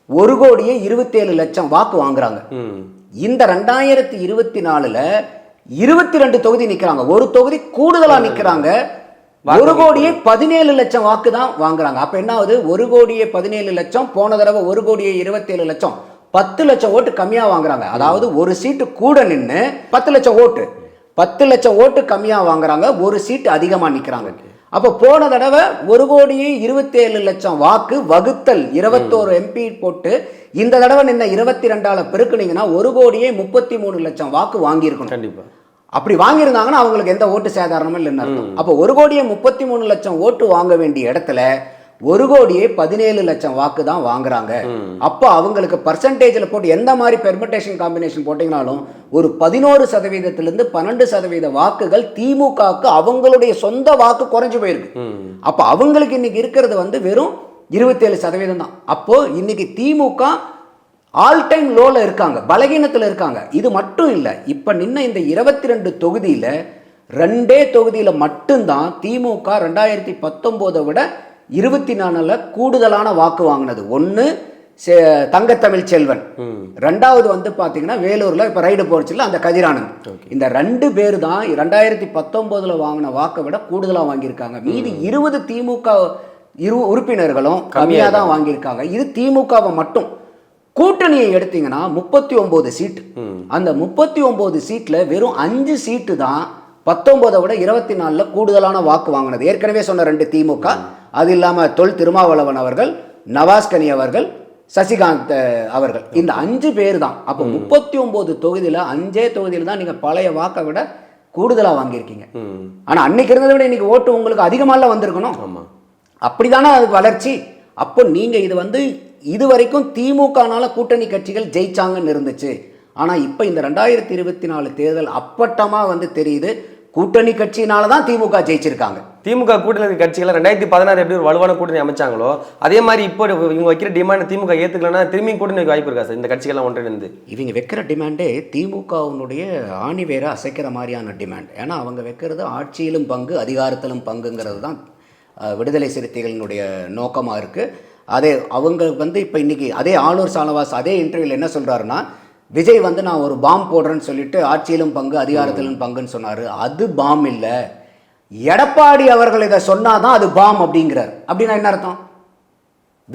1,27,00,000 வாக்கு வாங்குறாங்க. இந்த 2024ல் 22 தொகுதி நிக்கிறாங்க, ஒரு தொகுதி கூடுதலா நிக்கிறாங்க, 1,17,00,000 வாக்கு தான் வாங்குறாங்க. அப்ப என்ன ஆகுது, 1,17,00,000 போன தடவை 1,27,00,000 10 லட்சம் ஓட்டு கம்மியா வாங்குறாங்க. அதாவது ஒரு சீட்டு கூட நின்று 10 லட்சம் ஓட்டு, 10 லட்சம் ஓட்டு கம்மியா வாங்குறாங்க, ஒரு சீட்டு அதிகமா நிக்கிறாங்க. அப்போ போன தடவை 1,27,00,000 வாக்கு வகுத்தல் 21 எம்பி போட்டு இந்த தடவை நின்ன 22ஆல பெருக்குனீங்கன்னா 1,33,00,000 வாக்கு வாங்கியிருக்கணும். கண்டிப்பா அப்படி வாங்கியிருந்தாங்கன்னா அவங்களுக்கு எந்த ஓட்டு சேதாரணமும் இல்லைன்னு அர்த்தம். அப்போ 1,33,00,000 ஓட்டு வாங்க வேண்டிய இடத்துல 1,17,00,000 வாக்கு தான் வாங்குறாங்க. அப்போ அவங்களுக்கு பர்சன்டேஜில் போட்டு எந்த மாதிரி பெர்மிட்டேஷன் காம்பினேஷன் போட்டிங்கனாலும் ஒரு 11%லிருந்து 12% வாக்குகள் திமுகவுக்கு அவங்களுடைய சொந்த வாக்கு குறைஞ்சு போயிருக்கு. அப்போ அவங்களுக்கு இன்னைக்கு இருக்கிறது வந்து வெறும் 27% தான். அப்போ இன்னைக்கு திமுக ஆல் டைம் லோல இருக்காங்க, பலகீனத்தில் இருக்காங்க. இது மட்டும் இல்லை, இப்போ நின்ன இந்த 22 தொகுதியில் 2 தொகுதியில் மட்டும்தான் திமுக 2019 விட 24ல் கூடுதலான வாக்கு வாங்கினது. ஒன்று தங்கத்தமிழ் செல்வன், ரெண்டாவது வந்து பார்த்தீங்கன்னா வேலூரில் இப்போ ரைடு போச்சுல அந்த கதிரானந்த். இந்த 2 பேர் தான் 2019ல் வாங்கின வாக்கை விட கூடுதலாக வாங்கியிருக்காங்க. மீதி 20 திமுக உறுப்பினர்களும் கம்மியாக தான் வாங்கியிருக்காங்க. இது திமுகவை மட்டும். கூட்டணியை எடுத்தீங்கன்னா 39 சீட்டு, அந்த 39 சீட்டில் வெறும் 5 சீட்டு தான் 19 விட 24ல் கூடுதலான வாக்கு வாங்கினது. ஏற்கனவே சொன்ன 2 திமுக, அது இல்லாமல் தொல் திருமாவளவன் அவர்கள், நவாஸ்கனி அவர்கள், சசிகாந்த் அவர்கள், இந்த 5 பேர் தான். அப்போ 39 தொகுதியில் 5 தொகுதியில் தான் நீங்கள் பழைய வாக்கை விட கூடுதலாக வாங்கியிருக்கீங்க. ஆனால் அன்னைக்கு இருந்ததை விட இன்னைக்கு ஓட்டு உங்களுக்கு அதிகமாக வந்திருக்கணும். அப்படிதானே அது வளர்ச்சி. அப்போ நீங்கள் இது வந்து இது வரைக்கும் திமுகனால கூட்டணி கட்சிகள் ஜெயிச்சாங்கன்னு இருந்துச்சு. ஆனால் இப்போ இந்த 2024 தேர்தல் அப்பட்டமாக வந்து தெரியுது, கூட்டணி கட்சியினால தான் திமுக ஜெயிச்சிருக்காங்க. திமுக கூட்டணி கட்சிகளை 2016 எப்படி ஒரு வலுவான கூட்டணி அமைச்சாங்களோ அதே மாதிரி இப்போ இவங்க வைக்கிற டிமாண்ட் திமுக ஏற்றுக்கலன்னா திரும்பி கூட்டணி வாய்ப்பு இருக்கா சார்? இந்த கட்சிகள்லாம் ஒன்றிணைந்து இவங்க வைக்கிற டிமாண்டே திமுகவுடைய ஆணி வேற அசைக்கிற மாதிரியான டிமாண்ட். ஏன்னா அவங்க வைக்கிறது ஆட்சியிலும் பங்கு அதிகாரத்திலும் பங்குங்கிறது தான் விடுதலை சிறுத்தைகளினுடைய நோக்கமாக இருக்குது. அதே அவங்க வந்து இப்போ இன்றைக்கி அதே ஆளூர் சானவாஸ் அதே இன்டர்வியூவில் என்ன சொல்கிறாருன்னா, விஜய் வந்து நான் ஒரு பாம் போடுறேன்னு சொல்லிட்டு ஆட்சியிலும் பங்கு அதிகாரத்திலும் பங்குன்னு சொன்னார். அது பாம் இல்லை, எடப்பாடி அவர்கள் இதை சொன்னாதான் அது பாம் அப்படிங்கிறார். அப்படின்னா என்ன அர்த்தம்?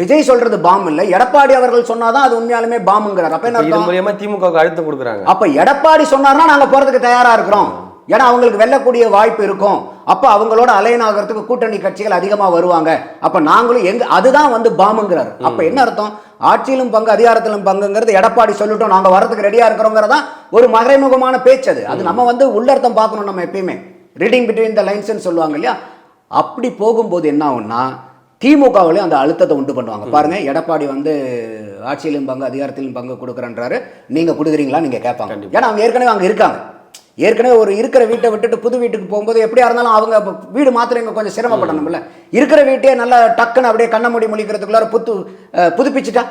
விஜய் சொல்றது பாம் இல்லை, எடப்பாடி அவர்கள் சொன்னாதான் அது உண்மையாலுமே பாம்புங்கிறார். அப்ப என்ன இது அர்த்தம்? மூலியமா திமுகவுக்கு அழுத்தம் கொடுக்குறாங்க. அப்ப எடப்பாடி சொன்னார்னா நாங்க போறதுக்கு தயாரா இருக்கிறோம், ஏன்னா அவங்களுக்கு வெல்லக்கூடிய வாய்ப்பு இருக்கும், அப்ப அவங்களோட அலைன் ஆகிறதுக்கு கூட்டணி கட்சிகள் அதிகமா வருவாங்க, அப்ப நாங்களும் அதுதான் வந்து பாம்புங்கிறார். அப்ப என்ன அர்த்தம்? ஆட்சியிலும் பங்கு அதிகாரத்திலும் பங்குங்கிறது எடப்பாடி சொல்லிட்டோம், நாங்க வரதுக்கு ரெடியா இருக்கிறோங்கிறதா ஒரு மறைமுகமான பேச்சு. அது நம்ம வந்து உள்ளர்த்தம் பார்க்கணும், நம்ம எப்பயுமே ரீடிங் பிட்வீன் த லைன்ஸ்ன்னு சொல்லுவாங்க இல்லையா? அப்படி போகும்போது என்ன ஆகும்னா திமுகவிலையும் அந்த அழுத்தத்தை உண்டு பண்ணுவாங்க. பாருங்க, எடப்பாடி வந்து ஆட்சியிலும் பங்கு அதிகாரத்திலும் பங்கு கொடுக்குறன்றாரு, நீங்க கொடுக்குறீங்களா நீங்க கேட்பாங்க. ஏன்னா அவங்க ஏற்கனவே அங்க இருக்காங்க, ஏற்கனவே ஒரு இருக்கிற வீட்டை விட்டுட்டு புது வீட்டுக்கு போகும்போது எப்படியா இருந்தாலும் அவங்க வீடு மாத்திரம் கொஞ்சம் சிரமப்படணும்ல. இருக்கிற வீட்டையே நல்லா டக்குன்னு அப்படியே கண்ண மூடி முழிக்கிறதுக்குள்ளார புதுப்பிச்சுட்டா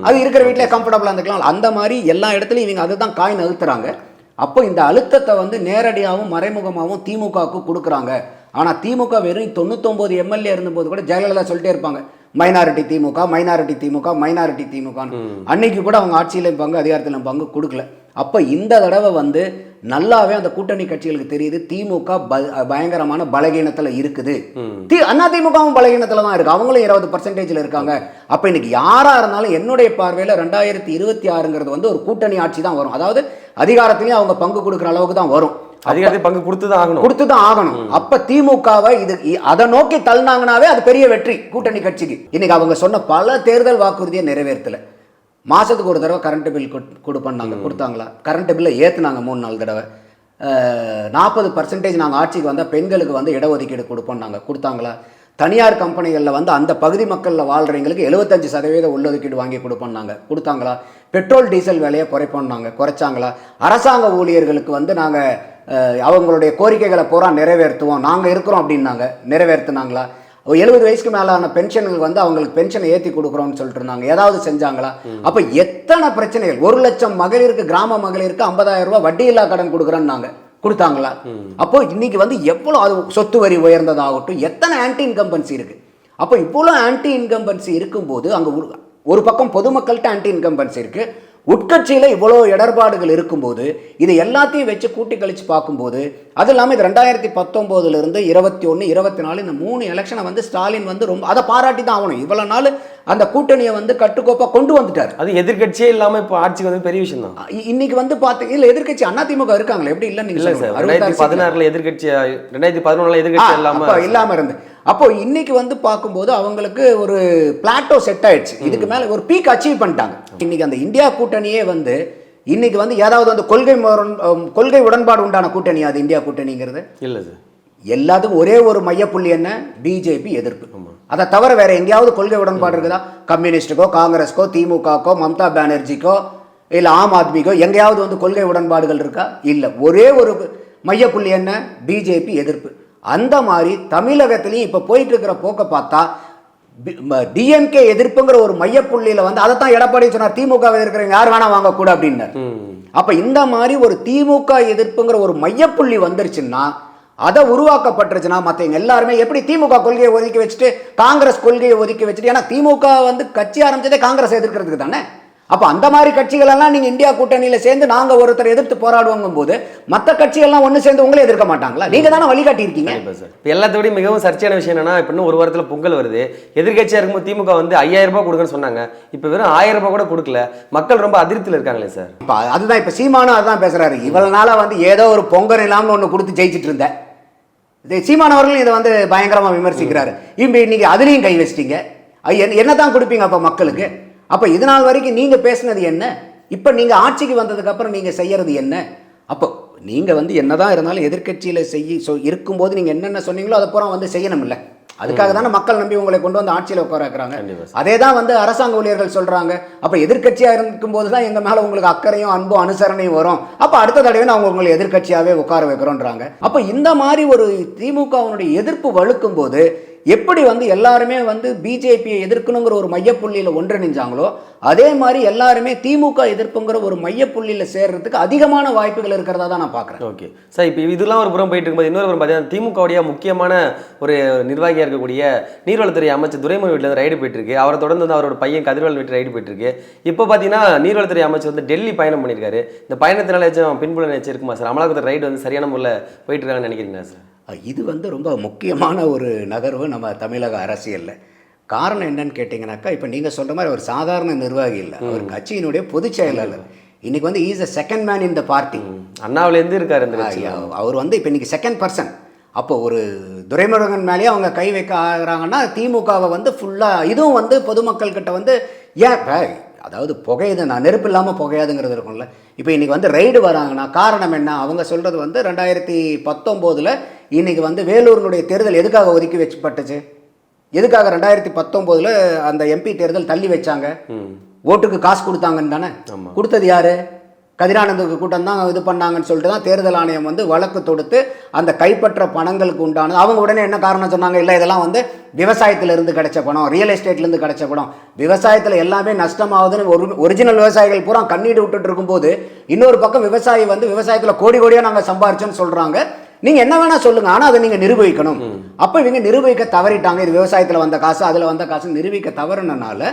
அது இருக்கிற வீட்டிலே கம்ஃபர்டபுளாக இருந்துக்கலாம். அந்த மாதிரி எல்லா இடத்துலையும் இவங்க அதுதான் காய் நகர்த்துறாங்க. அப்போ இந்த அழுத்தத்தை வந்து நேரடியாகவும் மறைமுகமாகவும் திமுகவுக்கு கொடுக்குறாங்க. ஆனால் திமுக வெறும் 99 எம்எல்ஏ இருந்தபோது கூட ஜெயலலிதா சொல்லிட்டே இருப்பாங்க, மைனாரிட்டி திமுக, மைனாரிட்டி திமுக, மைனாரிட்டி திமுகன்னு. அன்னைக்கு கூட அவங்க ஆட்சியிலும் பங்கு அதிகாரத்திலும் பங்கு கொடுக்கல. அப்போ இந்த தடவை வந்து நல்லாவே அந்த கூட்டணி கட்சிகளுக்கு தெரியுது திமுக பயங்கரமான பலகீனத்தில் இருக்குது, அதிமுகவும் பலகீனத்தில் தான் இருக்கு, அவங்களும் 20% இருக்காங்க. அப்போ இன்னைக்கு யாரா இருந்தாலும் என்னுடைய பார்வையில் 2026 வந்து ஒரு கூட்டணி ஆட்சி தான் வரும். அதாவது அதிகாரத்திலையும் அவங்க பங்கு கொடுக்குற அளவுக்கு தான் வரும், அதிகாரத்தை பங்கு கொடுத்து தான் ஆகணும். அப்ப திமுகவை அதை நோக்கி தள்ளினாங்கனாவே அது பெரிய வெற்றி கூட்டணி கட்சிக்கு. இன்னைக்கு அவங்க சொன்ன பல தேர்தல் வாக்குறுதியை நிறைவேற்றல. மாசத்துக்கு ஒரு தடவை கரண்ட் பில் கொடுத்தாங்களா? கரண்ட் பில்லை ஏத்துனாங்க 3-4 தடவை. 40% நாங்கள் ஆட்சிக்கு வந்தால் பெண்களுக்கு வந்து இடஒதுக்கீடு கொடுப்போம் கொடுத்தாங்களா? தனியார் கம்பெனிகளில் வந்து அந்த பகுதி மக்களில் வாழ்கிறவங்களுக்கு 75% உள்ளொதுக்கீடு வாங்கி கொடுத்தாங்களா? பெட்ரோல் டீசல் விலையை குறைச்சாங்களா? அரசாங்க ஊழியர்களுக்கு வந்து நாங்கள் அவங்களுடைய கோரிக்கைகளை பூரா நிறைவேற்றுவோம், நாங்கள் இருக்கிறோம் அப்படின்னாங்க, நிறைவேற்றினாங்களா? 70 வயசுக்கு மேலான பென்ஷன்கள் வந்து அவங்களுக்கு பென்ஷனை ஏற்றி கொடுக்குறோம்னு சொல்லிட்டு இருந்தாங்க, ஏதாவது செஞ்சாங்களா? அப்போ எத்தனை பிரச்சனைகள். 1 லட்சம் மகளிருக்கு, கிராம மகளிருக்கு 50,000 ரூபாய் வட்டியில்லா கடன் கொடுக்குறேன்னாங்க, கொடுத்தாங்களா? அப்போ இன்னைக்கு வந்து எவ்வளோ அது சொத்து வரி உயர்ந்ததாகட்டும், எத்தனை ஆன்டி இன்கம்பன்சி இருக்கு. அப்போ இவ்வளோ ஆன்டி இன்கம்பன்சி இருக்கும்போது அங்கே ஒரு பக்கம் பொதுமக்கள்கிட்ட ஆன்டி இன்கம்பன்சி இருக்கு, உட்கட்சியில் இவ்வளோ இடர்பாடுகள் இருக்கும்போது இது எல்லாத்தையும் வச்சு கூட்டி கழிச்சு பார்க்கும்போது, அது இல்லாமல் இது 2019 21, 24 இந்த 3 எலெக்ஷனை வந்து ஸ்டாலின் வந்து ரொம்ப அதை பாராட்டி தான் ஆகணும். இவ்வளோ நாள் அந்த கூட்டணியை வந்து கட்டுக்கோப்பாக கொண்டு வந்துட்டார். அது எதிர்கட்சியே இல்லாமல் இப்போ ஆட்சிக்கு வந்து பெரிய விஷயம் தான். இன்னைக்கு வந்து பார்த்தீங்க இல்லை, எதிர்கட்சி அதிமுக இருக்காங்களே, எப்படி இல்லைன்னு இல்லை சார். 2016 எதிர்கட்சி, 2011 எதிர்கட்சி இல்லாமல் இருந்து அப்போ இன்னைக்கு வந்து பார்க்கும்போது அவங்களுக்கு ஒரு பிளாட்டோ செட் ஆயிடுச்சு. இதுக்கு மேலே ஒரு பீக் அச்சீவ் பண்ணிட்டாங்க. இன்னைக்கு அந்த இந்தியா கூட்டணியே வந்து இன்னைக்கு வந்து ஏதாவது வந்து கொள்கை உடன்பாடு உண்டான கூட்டணி அது இந்தியா கூட்டணிங்கிறது இல்லை சார். எல்லாத்துக்கும் ஒரே ஒரு மையப்புள்ளி என்ன? பிஜேபி எதிர்ப்பு. அதை தவிர வேற எங்கேயாவது கொள்கை உடன்பாடு இருக்குதா? கம்யூனிஸ்டுக்கோ, காங்கிரஸ்க்கோ, திமுகக்கோ, மம்தா பானர்ஜிக்கோ, இல்லை ஆம் ஆத்மிக்கோ எங்கேயாவது வந்து கொள்கை உடன்பாடுகள் இருக்கா? இல்லை. ஒரே ஒரு மையப்புள்ளி என்ன? பிஜேபி எதிர்ப்பு. அந்த மாதிரி தமிழகத்திலையும் இப்போ போயிட்டு இருக்கிற போக்க பார்த்தா டிஎம்கே எதிர்ப்புங்கிற ஒரு மையப்புள்ளியில வந்து அதை தான் எடப்பாடி சொன்னார், திமுக எதிர்க்கிறவங்க யார் வேணா வாங்க கூட அப்படின்னார். அப்ப இந்த மாதிரி ஒரு திமுக எதிர்ப்புங்கிற ஒரு மையப்புள்ளி வந்துருச்சுன்னா, அதை உருவாக்கப்பட்டுருச்சுன்னா மற்றவங்க எல்லாருமே எப்படி திமுக கொள்கையை ஒதுக்கி வச்சுட்டு காங்கிரஸ் கொள்கையை ஒதுக்கி வச்சுட்டு, ஏன்னா திமுக வந்து கட்சி ஆரம்பிச்சதே காங்கிரஸ் எதிர்க்கிறதுக்கு தானே. அப்போ அந்த மாதிரி கட்சிகள் எல்லாம் நீங்கள் இந்தியா கூட்டணியில் சேர்ந்து நாங்கள் ஒருத்தர் எதிர்த்து போராடுவோங்கும் போது மற்ற கட்சிகள்லாம் ஒன்று சேர்ந்து உங்களே எதிர்க்க மாட்டாங்களா? நீங்கள் தானே வழிகாட்டி இருக்கீங்க. இப்போ எல்லாத்தோடையும் மிகவும் சர்ச்சையான விஷயம் என்னன்னா, இப்போ இன்னும் ஒரு வாரத்தில் பொங்கல் வருது. எதிர்கட்சியாக இருக்கும்போது திமுக வந்து 5000 ரூபாய் கொடுக்குன்னு சொன்னாங்க, இப்போ வெறும் 1000 ரூபாய் கூட கொடுக்கல. மக்கள் ரொம்ப அதிருப்தியில் இருக்காங்களே சார். இப்போ அதுதான் இப்போ சீமானும் அதுதான் பேசுறாரு. இவ்வளவு நாளாக வந்து ஏதோ ஒரு பொங்கல் இல்லாமல் ஒன்று கொடுத்து ஜெயிச்சிட்டு இருந்தேன். சீமானவர்களும் இதை வந்து பயங்கரமாக விமர்சிக்கிறாரு. இப்போ இன்னைக்கு அதுலேயும் கை வச்சிட்டீங்க, என்ன தான் கொடுப்பீங்க அப்போ மக்களுக்கு? அப்போ இது நாள் வரைக்கும் நீங்கள் பேசுனது என்ன? இப்போ நீங்கள் ஆட்சிக்கு வந்ததுக்கப்புறம் நீங்கள் செய்யறது என்ன? அப்போ நீங்கள் வந்து என்னதான் இருந்தாலும் எதிர்கட்சியில் இருக்கும்போது நீங்கள் என்னென்ன சொன்னீங்களோ அதை பூரா வந்து செய்யணும் இல்லை. அதுக்காக தானே மக்கள் நம்பி உங்களை கொண்டு வந்து ஆட்சியில் உட்கார வைக்கிறாங்க. அதே தான் வந்து அரசாங்க ஊழியர்கள் சொல்கிறாங்க. அப்போ எதிர்கட்சியாக இருக்கும்போது தான் எங்கள் மேலே உங்களுக்கு அக்கறையும் அன்பும் அனுசரணையும் வரும். அப்போ அடுத்த தடவை அவங்க உங்களை எதிர்கட்சியாகவே உட்கார வைக்கிறோன்றாங்க. அப்போ இந்த மாதிரி ஒரு திமுகவினுடைய எதிர்ப்பு வலுக்கும் போது எப்படி வந்து எல்லாருமே வந்து பிஜேபியை எதிர்க்கணுங்கிற ஒரு மையப்புள்ளியில் ஒன்றிணைஞ்சாங்களோ அதே மாதிரி எல்லாருமே திமுக எதிர்ப்புங்கிற ஒரு மையப்புள்ளியில் சேர்றதுக்கு அதிகமான வாய்ப்புகள் இருக்கிறதா தான் நான் பார்க்குறேன். ஓகே சார், இப்போ இதெல்லாம் ஒரு புறம் போயிட்டு இருக்கும்போது இன்னொரு புறம் பார்த்தீங்கன்னா திமுகவுடைய முக்கியமான ஒரு நிர்வாகியாக இருக்கக்கூடிய நீர்வளத்துறை அமைச்சர் துரைமுருகன் வீட்டில் ரைடு போயிட்டு இருக்கு. அவரை தொடர்ந்து வந்து அவரோட பையன் கதிர்வேல் வீட்டு ரைடு போயிட்டு இருக்கு. இப்போ பார்த்தீங்கன்னா நீர்வளத்துறை அமைச்சர் வந்து டெல்லி பயணம் பண்ணியிருக்காரு. இந்த பயணத்தினால பின்புலம் இருக்குமா சார்? அமலாக்கத்துறை ரைடு வந்து சரியான முறையில் போயிட்டு இருக்காங்கன்னு நினைக்கிறீங்களா சார்? இது வந்து ரொம்ப முக்கியமான ஒரு நகர்வு நம்ம தமிழக அரசியலில். காரணம் என்னன்னு கேட்டிங்கனாக்கா, இப்போ நீங்கள் சொல்கிற மாதிரி ஒரு சாதாரண நிர்வாகி இல்லை, அவர் கட்சியினுடைய பொதுச் செயலாளர். இன்னைக்கு வந்து is a second man in the party. அண்ணாவிலேருந்து இருக்காரு இந்த கட்சியில. அவர் வந்து இப்போ இன்னைக்கு செகண்ட் பர்சன். அப்போ ஒரு துரைமுருகன் மேலேயே அவங்க கை வைக்க ஆகிறாங்கன்னா திமுகவை வந்து ஃபுல்லாக இதுவும் வந்து பொதுமக்கள்கிட்ட வந்து ஏன் அதாவது புகையுது, நான் நெருப்பு இல்லாமல் புகையாதுங்கிறது இருக்கும்ல. இப்போ இன்றைக்கி வந்து ரைடு வராங்கன்னா காரணம் என்ன? அவங்க சொல்கிறது வந்து 2019 இன்றைக்கி வந்து வேலூரினுடைய தேர்தல் எதுக்காக ஒதுக்கி வச்சுப்பட்டுச்சு? எதுக்காக 2019 அந்த எம்பி தேர்தல் தள்ளி வச்சாங்க? ஓட்டுக்கு காசு கொடுத்தாங்கன்னு தானே. கொடுத்தது யாரு? கதிரானந்துக்கு கூட்டம் தான் இது பண்ணாங்கன்னு சொல்லிட்டு தான் தேர்தல் ஆணையம் வந்து வழக்கு தொடுத்து அந்த கைப்பற்ற பணங்களுக்கு உண்டானது. அவங்க உடனே என்ன காரணம் சொன்னாங்க? இல்லை, இதெல்லாம் வந்து விவசாயத்திலிருந்து கிடைச்ச பணம், ரியல் எஸ்டேட்லேருந்து கிடைச்ச பணம், விவசாயத்தில் எல்லாமே நஷ்டமாகுதுன்னு ஒரிஜினல் விவசாயிகள் பூரா கண்ணீடு விட்டுட்டு இருக்கும்போது இன்னொரு பக்கம் விவசாயி வந்து விவசாயத்தில் கோடி கோடியாக நாங்கள் சம்பாரிச்சோன்னு சொல்கிறாங்க. நீங்கள் என்ன வேணால் சொல்லுங்கள், ஆனால் அதை நீங்கள் நிரூபிக்கணும். அப்போ இவங்க நிரூபிக்க தவறிட்டாங்க. இது விவசாயத்தில் வந்த காசு, அதில் வந்த காசு நிரூபிக்க தவறுனால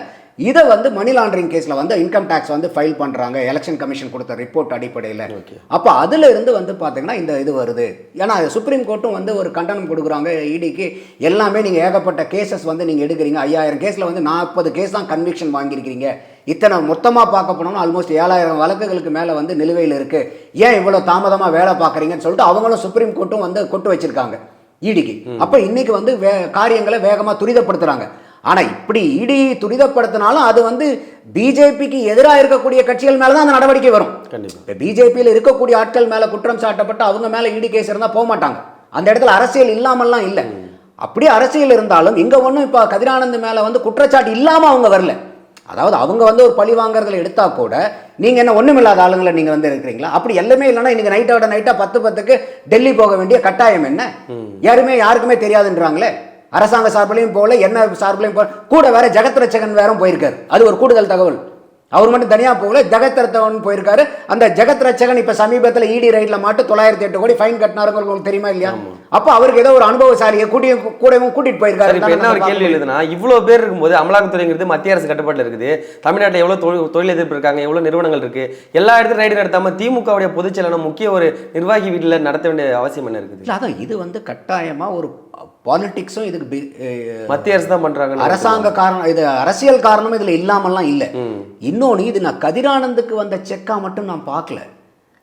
இதை வந்து மணி லாண்டரிங் கேஸில் வந்து இன்கம் டேக்ஸ் வந்து ஃபைல் பண்ணுறாங்க, எலெக்ஷன் கமிஷன் கொடுத்த ரிப்போர்ட் அடிப்படையில். அப்போ அதில் இருந்து வந்து பார்த்தீங்கன்னா இந்த இது வருது. ஏன்னா சுப்ரீம் கோர்ட்டும் வந்து ஒரு கண்டனம் கொடுக்குறாங்க இடிக்கு. எல்லாமே நீங்கள் ஏகப்பட்ட கேசஸ் வந்து நீங்கள் எடுக்கிறீங்க, 5000 கேஸில் வந்து 40 கேஸ் தான் கன்விக்ஷன் வாங்கியிருக்கிறீங்க. இத்தனை மொத்தமாக பார்க்க போனோம்னா ஆல்மோஸ்ட் 7000 வழக்குகளுக்கு மேலே வந்து நிலுவையில் இருக்குது. ஏன் இவ்வளோ தாமதமாக வேலை பார்க்குறீங்கன்னு சொல்லிட்டு அவங்களும் சுப்ரீம் கோர்ட்டும் வந்து கொட்டு வச்சிருக்காங்க இடிக்கு. அப்போ இன்னைக்கு வந்து காரியங்களை வேகமாக துரிதப்படுத்துகிறாங்க. ஆனால் இப்படி இடி துரிதப்படுத்தினாலும் அது வந்து பிஜேபிக்கு எதிராக இருக்கக்கூடிய கட்சிகள் மேலே தான் அந்த நடவடிக்கை வரும். இப்போ பிஜேபியில் இருக்கக்கூடிய ஆட்கள் மேலே குற்றம் சாட்டப்பட்டு அவங்க மேலே இடி கேஸ் இருந்தால் போக மாட்டாங்க. அந்த இடத்துல அரசியல் இல்லாமல்லாம் இல்லை. அப்படியே அரசியல் இருந்தாலும் இங்கே ஒன்றும் இப்போ கதிரானந்த் மேலே வந்து குற்றச்சாட்டு இல்லாமல் அவங்க வரல. அதாவது அவங்க வந்து ஒரு பழி வாங்குறதுல எடுத்தா கூட நீங்கள் என்ன ஒன்றும் இல்லாத ஆளுங்களை நீங்கள் வந்து இருக்கிறீங்களா? அப்படி எல்லாமே இல்லைன்னா இன்னைக்கு நைட்டோட நைட்டாக 10:10க்கு டெல்லி போக வேண்டிய கட்டாயம் என்ன? யாருக்குமே தெரியாதுன்றாங்களே. அரசாங்க சார்பிலையும் போல, என்ன சார்பிலையும் போல, கூட வேற ஜெகத் ரட்சகன் வேற போயிருக்காரு. அது ஒரு கூடுதல் தகவல். அவர் மட்டும் தனியாக போகல, ஜெகத் ரட்சகன் போயிருக்காரு. அந்த ஜெகத் ரட்சகன் இப்போ சமீபத்தில் இடி ரைட்ல மாட்டு 908 கோடி ஃபைன் கட்டினாருங்க. உங்களுக்கு தெரியுமா இல்லையா? அப்போ அவருக்கு ஏதோ ஒரு அனுபவசாலியை கூட்டிட்டு போயிருக்காரு. என்ன ஒரு கேள்வி எழுதுனா, இவ்வளோ பேர் இருக்கும்போது அமலாக்கத்துறைங்கிறது மத்திய அரசு கட்டுப்பாட்டில் இருக்குது. தமிழ்நாட்டில் எவ்வளோ தொழில் எதிர்ப்பு இருக்காங்க, எவ்வளோ நிறுவனங்கள் இருக்கு. எல்லா இடத்துலையும் ரைடு நடத்தாம திமுகவுடைய பொதுச்செயலாளர் முக்கிய ஒரு நிர்வாகி வீட்டில் நடத்த வேண்டிய அவசியம் என்ன இருக்குது? அதான் இது வந்து கட்டாயமா ஒரு பாலிடிக்ஸும் இதுக்கு மத்திய அரசு தான் பண்றாங்க. அரசாங்க காரணம், இது அரசியல் காரணம் இதுல இல்லாமல்லாம் இல்லை. இன்னொன்று, இது நான் கதிரானந்துக்கு வந்த செக்கா மட்டும் நான் பார்க்கல.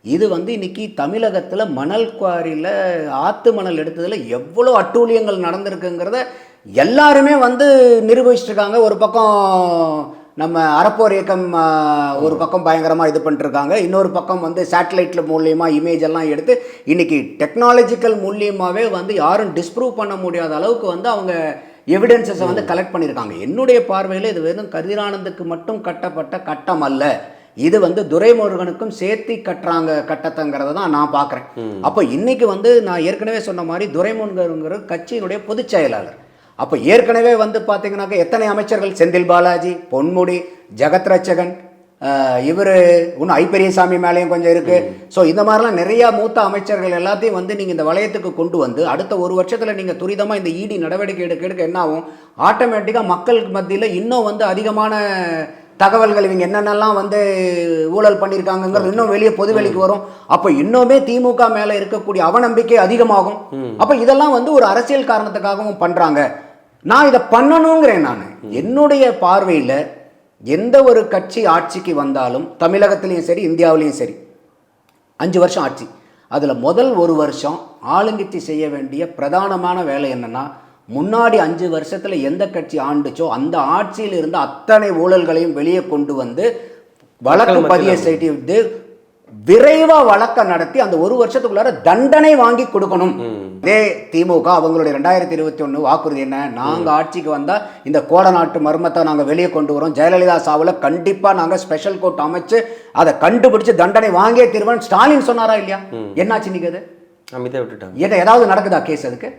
இது வந்து இன்னைக்கு தமிழகத்தில் மணல் குவாரியில் ஆற்று மணல் எடுத்ததில் எவ்வளோ அட்டூழியங்கள் நடந்திருக்குங்கிறத எல்லாருமே வந்து நிரூபிச்சிருக்காங்க. ஒரு பக்கம் நம்ம அறப்போர் இயக்கம் ஒரு பக்கம் பயங்கரமாக இது பண்ணிட்டுருக்காங்க. இன்னொரு பக்கம் வந்து சேட்டலைட்டில் மூலியமாக இமேஜ் எல்லாம் எடுத்து இன்றைக்கி டெக்னாலஜிக்கல் மூலியமாகவே வந்து யாரும் டிஸ்ப்ரூவ் பண்ண முடியாத அளவுக்கு வந்து அவங்க எவிடன்சஸை வந்து கலெக்ட் பண்ணியிருக்காங்க. என்னுடைய பார்வையில் இது வெறும் கதிரானந்துக்கு மட்டும் கட்டப்பட்ட கட்டம் அல்ல, இது வந்து துரைமுருகனுக்கும் சேர்த்து கட்டுறாங்க கட்டத்தங்கிறத தான் நான் பார்க்குறேன். அப்போ இன்னைக்கு வந்து நான் ஏற்கனவே சொன்ன மாதிரி துரைமுருகனுங்கிற கட்சியினுடைய பொதுச் செயலாளர். அப்போ ஏற்கனவே வந்து பார்த்தீங்கன்னாக்க எத்தனை அமைச்சர்கள், செந்தில் பாலாஜி, பொன்முடி, ஜெகத் ரட்சகன், இவர் இன்னும் ஐப்பெரியசாமி மேலேயும் கொஞ்சம் இருக்குது. ஸோ இந்த மாதிரிலாம் நிறையா மூத்த அமைச்சர்கள் எல்லாத்தையும் வந்து நீங்கள் இந்த வளையத்துக்கு கொண்டு வந்து அடுத்த ஒரு வருஷத்தில் நீங்கள் துரிதமாக இந்த இடி நடவடிக்கை எடுக்க என்ன ஆகும்? ஆட்டோமேட்டிக்காக மக்களுக்கு மத்தியில் இன்னும் வந்து அதிகமான தகவல்கள் இவங்க என்னென்னலாம் வந்து ஊழல் பண்ணியிருக்காங்கிறது இன்னும் வெளியே பொதுவெளிக்கு வரும். அப்போ இன்னுமே திமுக மேலே இருக்கக்கூடிய அவநம்பிக்கை அதிகமாகும். அப்போ இதெல்லாம் வந்து ஒரு அரசியல் காரணத்துக்காகவும் பண்ணுறாங்க. நான் இதை பண்ணணுங்கிறேன். நான் என்னுடைய பார்வையில் எந்த ஒரு கட்சி ஆட்சிக்கு வந்தாலும் தமிழகத்திலையும் சரி இந்தியாவிலையும் சரி 5 வருஷம் ஆட்சி, அதில் முதல் 1 வருஷம் ஆளுங்கட்சி செய்ய வேண்டிய பிரதானமான வேலை என்னென்னா, முன்னாடி 5 வருஷத்தில் எந்த கட்சி ஆண்டுச்சோ அந்த ஆட்சியில் இருந்த அத்தனை ஊழல்களையும் வெளியே கொண்டு வந்து வழக்கு பதிய செய்து விரைவாக வழக்க நடத்தி அந்த 1 வருஷத்துக்குள்ளார தண்டனை வாங்கி கொடுக்கணும். அதே திமுக அவங்களுடைய 2021 வாக்குறுதி என்ன? நாங்கள் ஆட்சிக்கு வந்தால் இந்த கோடநாட்டு மர்மத்தை நாங்கள் வெளியே கொண்டு வரோம், ஜெயலலிதா சாவில் கண்டிப்பாக நாங்கள் ஸ்பெஷல் கோர்ட் அமைச்சு அதை கண்டுபிடிச்சு தண்டனை வாங்கியே தீர்வோம் ஸ்டாலின் சொன்னாரா இல்லையா? என்னாச்சு இன்னைக்கு? அது அமைதியாக விட்டுட்டாங்க. ஏதாவது நடக்குதா கேஸ் அதுக்கு?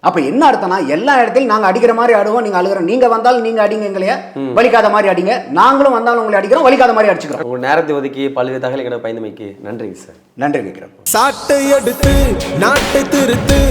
அப்போ என்ன அர்த்தம்னா, எல்லா இடத்துலையும் நாங்கள் அடிக்கிற மாதிரி ஆடுவோம், நீங்கள் அழுகிறோம். நீங்கள் வந்தாலும் நீங்கள் அடிங்க, எங்களையா வலிக்காத மாதிரி அடிங்க, நாங்களும் வந்தாலும் உங்களை அடிக்கிறோம், வலிக்காத மாதிரி அடிச்சுக்கிறோம். உங்கள் நேரத்தை ஒதுக்கி பல்வேறு தகவல்களை பயந்துமைக்கு நன்றிங்க சார். நன்றி விக்ரம். சாட்டை எடுத்து நாட்டை திருத்து.